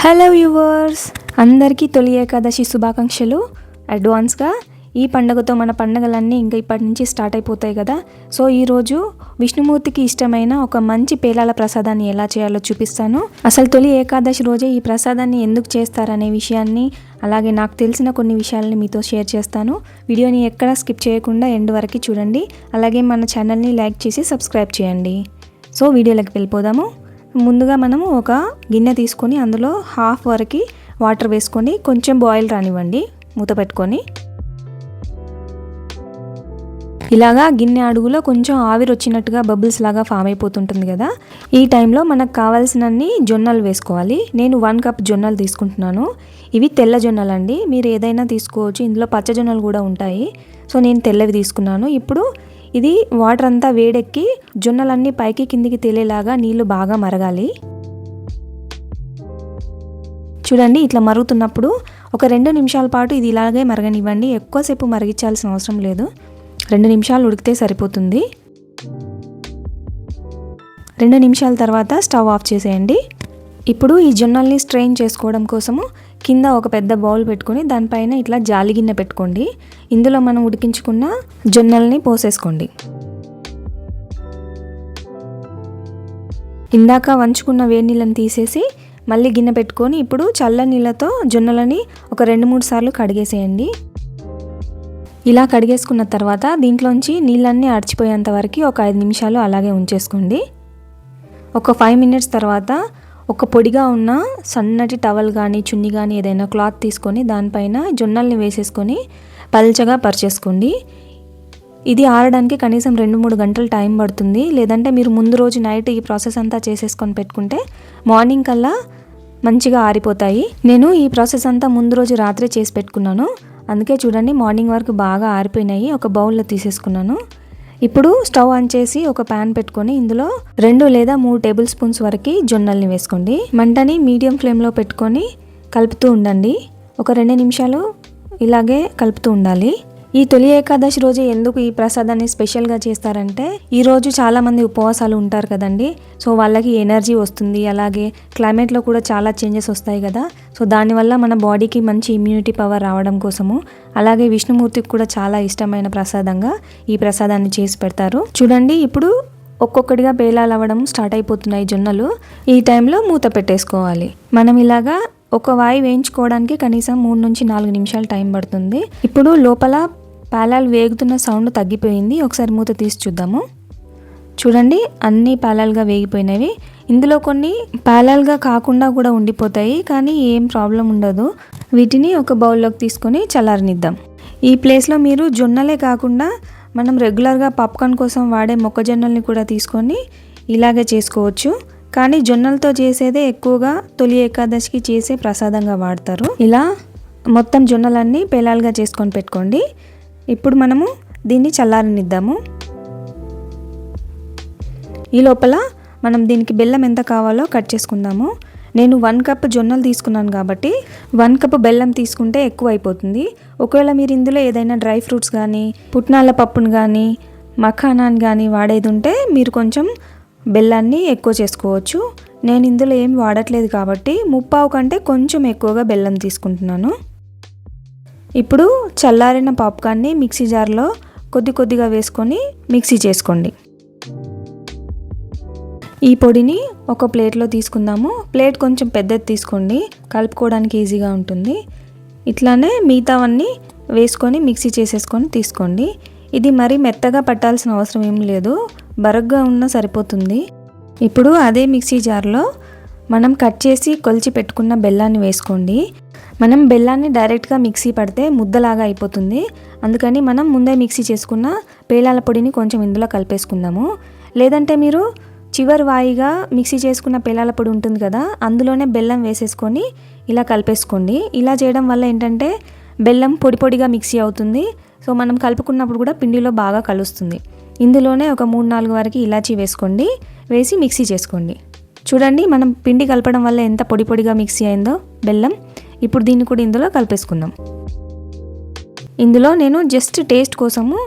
Hello viewers, అందరికీ తొలి ఏకాదశి శుభాకాంక్షలు అడ్వాన్స్గా. ఈ పండుగతో మన పండుగలన్నీ ఇంకా ఇప్పటి నుంచి స్టార్ట్ అయిపోతాయి కదా. సో ఈరోజు విష్ణుమూర్తికి ఇష్టమైన ఒక మంచి పేలాల ప్రసాదాన్ని ఎలా చేయాలో చూపిస్తాను. అసలు తొలి ఏకాదశి రోజే ఈ ప్రసాదాన్ని ఎందుకు చేస్తారనే విషయాన్ని, అలాగే నాకు తెలిసిన కొన్ని విషయాలని మీతో షేర్ చేస్తాను. వీడియోని ఎక్కడా స్కిప్ చేయకుండా ఎండ్ వరకు చూడండి. అలాగే మన ఛానల్ని లైక్ చేసి సబ్స్క్రైబ్ చేయండి. సో వీడియోలోకి వెళ్ళిపోదాము. ముందుగా మనము ఒక గిన్నె తీసుకొని అందులో హాఫ్ వరకు వాటర్ వేసుకొని కొంచెం బాయిల్ రానివ్వండి మూత పెట్టుకొని. ఇలాగా గిన్నె అడుగులో కొంచెం ఆవిరి వచ్చినట్టుగా బబుల్స్ లాగా ఫామ్ అయిపోతుంటుంది కదా. ఈ టైంలో మనకు కావాల్సినన్ని జొన్నలు వేసుకోవాలి. నేను 1 కప్ జొన్నలు తీసుకుంటున్నాను. ఇవి తెల్ల జొన్నలు అండి, మీరు ఏదైనా తీసుకోవచ్చు. ఇందులో పచ్చ జొన్నలు కూడా ఉంటాయి. సో నేను తెల్లవి తీసుకున్నాను. ఇప్పుడు ఇది వాటర్ అంతా వేడెక్కి జొన్నలన్నీ పైకి కిందికి తేలేలాగా నీళ్లు బాగా మరగాలి. చూడండి, ఇట్లా మరుగుతున్నప్పుడు ఒక 2 నిమిషాల పాటు ఇది ఇలాగే మరగనివ్వండి. ఎక్కువసేపు మరిగించాల్సిన అవసరం లేదు. 2 నిమిషాలు ఉడికితే సరిపోతుంది. 2 నిమిషాల తర్వాత స్టవ్ ఆఫ్ చేసేయండి. ఇప్పుడు ఈ జొన్నల్ని స్ట్రెయిన్ చేసుకోవడం కోసము కింద ఒక పెద్ద బౌల్ పెట్టుకొని దానిపైన ఇట్లా జాలి గిన్నె పెట్టుకోండి. ఇందులో మనం ఉడికించుకున్న జొన్నల్ని పోసేసుకోండి. ఇందాక వంచుకున్న వేడి నీళ్ళని తీసేసి మళ్ళీ గిన్నె పెట్టుకొని ఇప్పుడు చల్ల నీళ్ళతో జొన్నలని ఒక 2-3 సార్లు కడిగేసేయండి. ఇలా కడిగేసుకున్న తర్వాత దీంట్లోంచి నీళ్ళన్నీ అడిచిపోయేంత వరకు ఒక 5 నిమిషాలు అలాగే ఉంచేసుకోండి. ఒక 5 మినిట్స్ తర్వాత ఒక పొడిగా ఉన్న సన్నటి టవల్ కానీ చున్నీ కానీ ఏదైనా క్లాత్ తీసుకొని దానిపైన జొన్నల్ని వేసేసుకొని పల్చగా పరిచేసుకోండి. ఇది ఆరడానికి కనీసం 2-3 గంటలు టైం పడుతుంది. లేదంటే మీరు ముందు రోజు నైట్ ఈ ప్రాసెస్ అంతా చేసేసుకొని పెట్టుకుంటే మార్నింగ్ కల్లా మంచిగా ఆరిపోతాయి. నేను ఈ ప్రాసెస్ అంతా ముందు రోజు రాత్రే చేసి పెట్టుకున్నాను. అందుకే చూడండి మార్నింగ్ వరకు బాగా ఆరిపోయినాయి. ఒక బౌల్లో తీసేసుకున్నాను. ఇప్పుడు స్టవ్ ఆన్ చేసి ఒక ప్యాన్ పెట్టుకొని ఇందులో 2 లేదా 3 టేబుల్ స్పూన్స్ వరకు జొన్నల్ని వేసుకోండి. మంటని మీడియం ఫ్లేమ్లో పెట్టుకొని కలుపుతూ ఉండండి. ఒక 2 నిమిషాలు ఇలాగే కలుపుతూ ఉండాలి. ఈ తొలి ఏకాదశి రోజే ఎందుకు ఈ ప్రసాదాన్ని స్పెషల్గా చేస్తారంటే, ఈరోజు చాలామంది ఉపవాసాలు ఉంటారు కదండి. సో వాళ్ళకి ఎనర్జీ వస్తుంది. అలాగే క్లైమేట్లో కూడా చాలా చేంజెస్ వస్తాయి కదా. సో దానివల్ల మన బాడీకి మంచి ఇమ్యూనిటీ పవర్ రావడం కోసము, అలాగే విష్ణుమూర్తికి కూడా చాలా ఇష్టమైన ప్రసాదంగా ఈ ప్రసాదాన్ని చేసి పెడతారు. చూడండి, ఇప్పుడు ఒక్కొక్కటిగా పేలాలు అవ్వడం స్టార్ట్ అయిపోతున్నాయి జొన్నలు. ఈ టైంలో మూత పెట్టేసుకోవాలి. మనం ఇలాగా ఒక వాయి వేయించుకోవడానికి కనీసం 3 నుంచి 4 నిమిషాలు టైం పడుతుంది. ఇప్పుడు లోపల పేలాలు వేగుతున్న సౌండ్ తగ్గిపోయింది. ఒకసారి మూత తీసి చూద్దాము. చూడండి, అన్నీ పేలాలుగా వేగిపోయినవి. ఇందులో కొన్ని పేలాలుగా కాకుండా కూడా ఉండిపోతాయి, కానీ ఏం ప్రాబ్లం ఉండదు. వీటిని ఒక బౌల్లోకి తీసుకొని చల్లారనిద్దాం. ఈ ప్లేస్లో మీరు జొన్నలే కాకుండా మనం రెగ్యులర్గా పాప్కార్న్ కోసం వాడే మొక్కజొన్నల్ని కూడా తీసుకొని ఇలాగే చేసుకోవచ్చు. కానీ జొన్నలతో చేసేదే ఎక్కువగా తొలి ఏకాదశికి చేసే ప్రసాదంగా వాడతారు. ఇలా మొత్తం జొన్నలన్నీ పేలాలుగా చేసుకొని పెట్టుకోండి. ఇప్పుడు మనము దీన్ని చల్లారనిద్దాము. ఈ లోపల మనం దీనికి బెల్లం ఎంత కావాలో కట్ చేసుకుందాము. నేను 1 కప్ జొన్నలు తీసుకున్నాను కాబట్టి 1 కప్ బెల్లం తీసుకుంటే ఎక్కువ అయిపోతుంది. ఒకవేళ మీరు ఇందులో ఏదైనా డ్రై ఫ్రూట్స్ కానీ పుట్నాల పప్పును కానీ మఖానాన్ని కానీ వాడేది ఉంటే మీరు కొంచెం బెల్లాన్ని ఎక్కువ చేసుకోవచ్చు. నేను ఇందులో ఏం వాడట్లేదు కాబట్టి 3/4 కంటే కొంచెం ఎక్కువగా బెల్లం తీసుకుంటున్నాను. ఇప్పుడు చల్లారిన పాప్కార్న్ని మిక్సీ జార్లో కొద్దిగా వేసుకొని మిక్సీ చేసుకోండి. ఈ పొడిని ఒక ప్లేట్లో తీసుకుందాము. ప్లేట్ కొంచెం పెద్దది తీసుకోండి, కలుపుకోవడానికి ఈజీగా ఉంటుంది. ఇట్లానే మిగతావన్నీ వేసుకొని మిక్సీ చేసేసుకొని తీసుకోండి. ఇది మరీ మెత్తగా పట్టాల్సిన అవసరం ఏం లేదు, బరగ్గా ఉన్నా సరిపోతుంది. ఇప్పుడు అదే మిక్సీ జార్లో మనం కట్ చేసి కొలిచి పెట్టుకున్న బెల్లాన్ని వేసుకోండి. మనం బెల్లాన్ని డైరెక్ట్గా మిక్సీ పడితే ముద్దలాగా అయిపోతుంది. అందుకని మనం ముందే మిక్సీ చేసుకున్న పేలాల పొడిని కొంచెం ఇందులో కలిపేసుకుందాము. లేదంటే మీరు చివరి వాయిగా మిక్సీ చేసుకున్న పేలాల పొడి ఉంటుంది కదా, అందులోనే బెల్లం వేసేసుకొని ఇలా కలిపేసుకోండి. ఇలా చేయడం వల్ల ఏంటంటే బెల్లం పొడిగా మిక్సీ అవుతుంది. సో మనం కలుపుకున్నప్పుడు కూడా పిండిలో బాగా కలుస్తుంది. ఇందులోనే ఒక 3-4 వరకు ఇలాచీ వేసుకోండి. వేసి మిక్సీ చేసుకోండి. చూడండి, మనం పిండి కలపడం వల్ల ఎంత పొడిగా మిక్సీ అయిందో బెల్లం. ఇప్పుడు దీన్ని కూడా ఇందులో కలిపేసుకుందాం. ఇందులో నేను జస్ట్ టేస్ట్ కోసము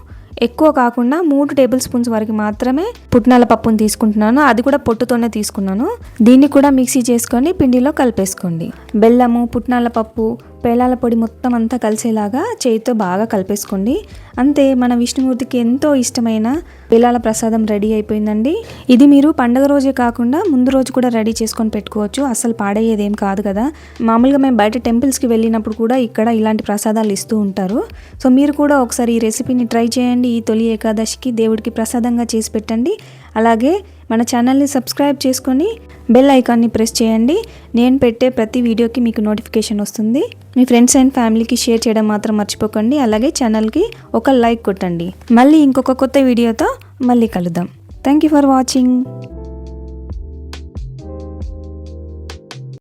ఎక్కువ కాకుండా 3 టేబుల్ స్పూన్స్ వరకు మాత్రమే పుట్నాల పప్పును తీసుకుంటున్నాను. అది కూడా పొట్టుతోనే తీసుకున్నాను. దీన్ని కూడా మిక్సీ చేసుకొని పిండిలో కలిపేసుకోండి. బెల్లము, పుట్నాల పప్పు, పేలాల పొడి మొత్తం అంతా కలిసేలాగా చేతితో బాగా కలిపేసుకోండి. అంతే, మన విష్ణుమూర్తికి ఎంతో ఇష్టమైన పేలాల ప్రసాదం రెడీ అయిపోయిందండి. ఇది మీరు పండుగ రోజే కాకుండా ముందు రోజు కూడా రెడీ చేసుకొని పెట్టుకోవచ్చు. అసలు పాడయ్యేదేం కాదు కదా. మామూలుగా మేము బయట టెంపుల్స్కి వెళ్ళినప్పుడు కూడా ఇక్కడ ఇలాంటి ప్రసాదాలు ఇస్తూ ఉంటారు. సో మీరు కూడా ఒకసారి ఈ రెసిపీని ట్రై చేయండి. ఈ తొలి ఏకాదశికి దేవుడికి ప్రసాదంగా చేసి పెట్టండి. అలాగే మన ఛానల్ని సబ్స్క్రైబ్ చేసుకొని బెల్ ఐకాన్ని ప్రెస్ చేయండి. నేను పెట్టే ప్రతి వీడియోకి మీకు నోటిఫికేషన్ వస్తుంది. మీ ఫ్రెండ్స్ అండ్ ఫ్యామిలీకి షేర్ చేయడం మాత్రం మర్చిపోకండి. అలాగే ఛానల్కి ఒక లైక్ కొట్టండి. మళ్ళీ ఇంకొక కొత్త వీడియోతో మళ్ళీ కలుద్దాం. Thank you for watching.